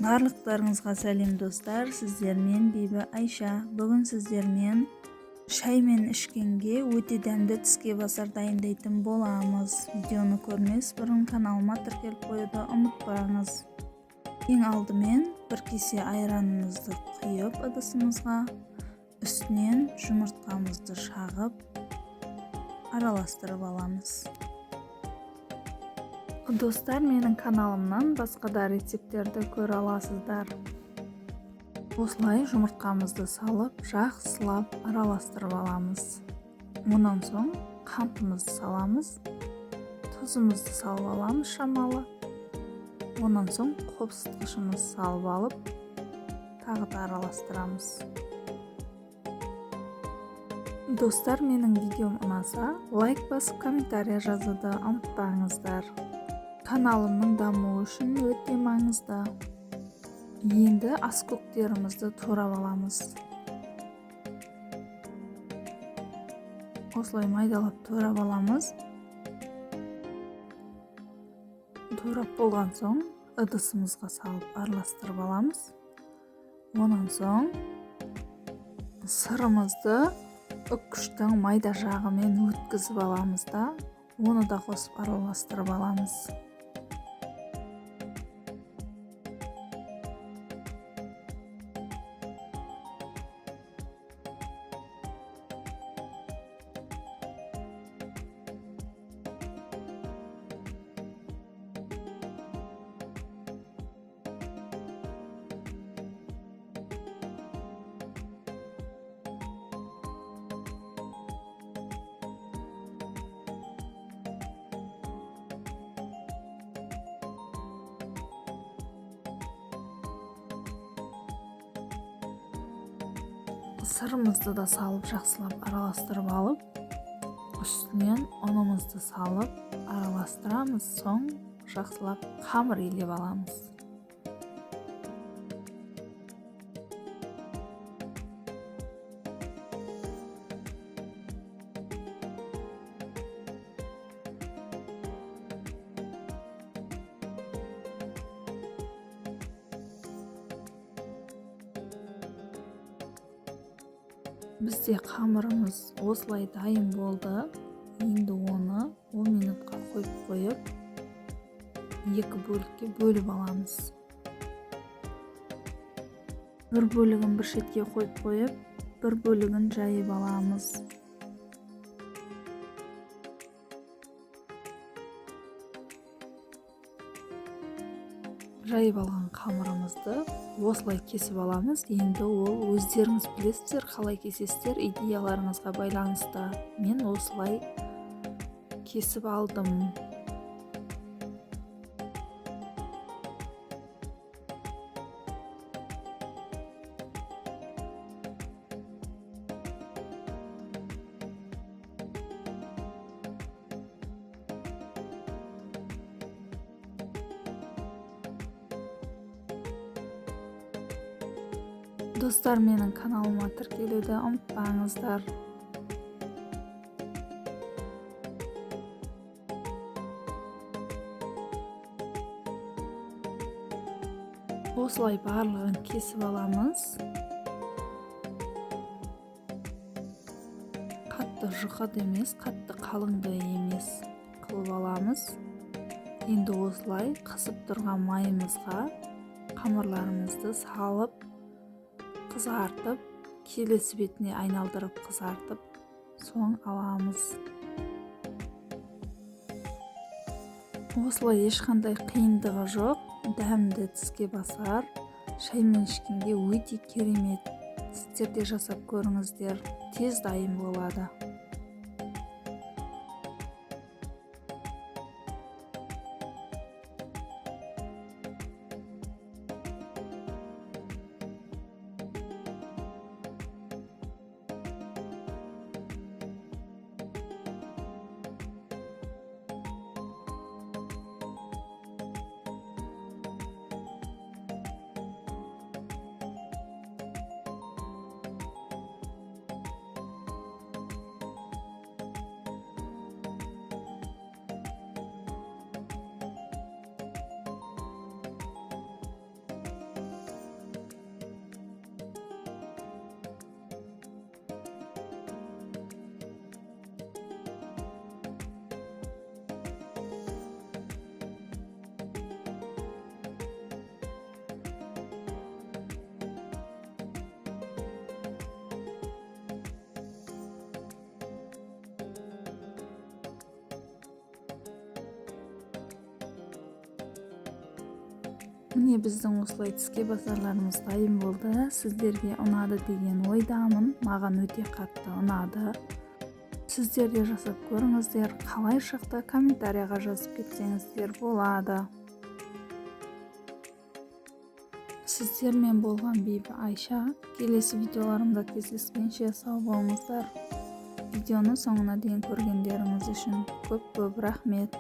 Барлықтарыңызға сәлем достар, сіздермен Бибі Айша. Бүгін сіздермен шаймен ішкенге өте дәмді тіске басар дайындайтын боламыз. Видеоны көрмес бұрын каналыма тіркеліп қоюды ұмытпаңыз. Ең алдымен бір кесе айранымызды құйып ыдысымызға, үстінен жұмыртқамызды шағып араластырып аламыз. Достар, менің каналымнан басқа да рецептерді көре аласыздар. Осылай жұмыртқамызды салып, жақсылап араластырып аламыз. Мұнан соң қантымызды саламыз, тұзымызды салып аламыз шамалы. Онан соң қопсытқышымызды салып алып, тағы да араластырамыз. Достар, менің видеом ұнаса, лайк басып комментария жазуды ұмытпаңыздар. Каналымның дамуы үшін өте маңызды. Енді аскөктерімізді турап аламыз. Осылай майдалап турап аламыз. Турап болған соң ыдысымызға салып араластырып аламыз. Онан соң сырымызды үккіштің майда жағымен өткізіп аламыз да, оны да қосып араластырып аламыз. Сырымызды да салып жақсылап араластырып алып, үстінен ұнымызды салып араластырамыз, соң жақсылап қамыр илеп аламыз. Бізде қамырымыз осылай дайын болды. Енді оны 10 минутқа қойып, екі бөлікке бөліп аламыз. Бір бөлігін бір шетке қойып, бір бөлігін жайып аламыз. Жайып алған қамырымызды осылай кесіп аламыз. Енді ол өздеріңіз білесіздер, қалай кесесіздер, идеяларыңызға байланысты. Мен осылай кесіп алдым. Достар, менің каналыма тіркелуді ұмытпаңыздар. Осылай барлығын кесіп аламыз. Қатты жұқады емес, қатты қалыңды емес қылып аламыз. Енді осылай қысып тұрған майымызға қамырларымызды салып, қызартып, келесі бетіне айналдырып қызартып, соң аламыз. Осылай ешқандай қиындығы жоқ, дәмді тіске басар, шаймен ішкенге өте керемет. Сіздер де жасап көріңіздер, тез дайын болады. Міне біздің осылай тіске басарларымыз дайын болды. Сіздерге ұнады деген ойдамын. Маған өте қатты ұнады. Сіздер де жасап көріңіздер. Қалай шықты комментарияға жазып кетсеңіздер болады. Сіздермен болған Бибі Айша. Келесі видеоларымда кездескенше сау болыңыздар. Видеоны соңына дейін көргендеріңіз үшін көп рахмет.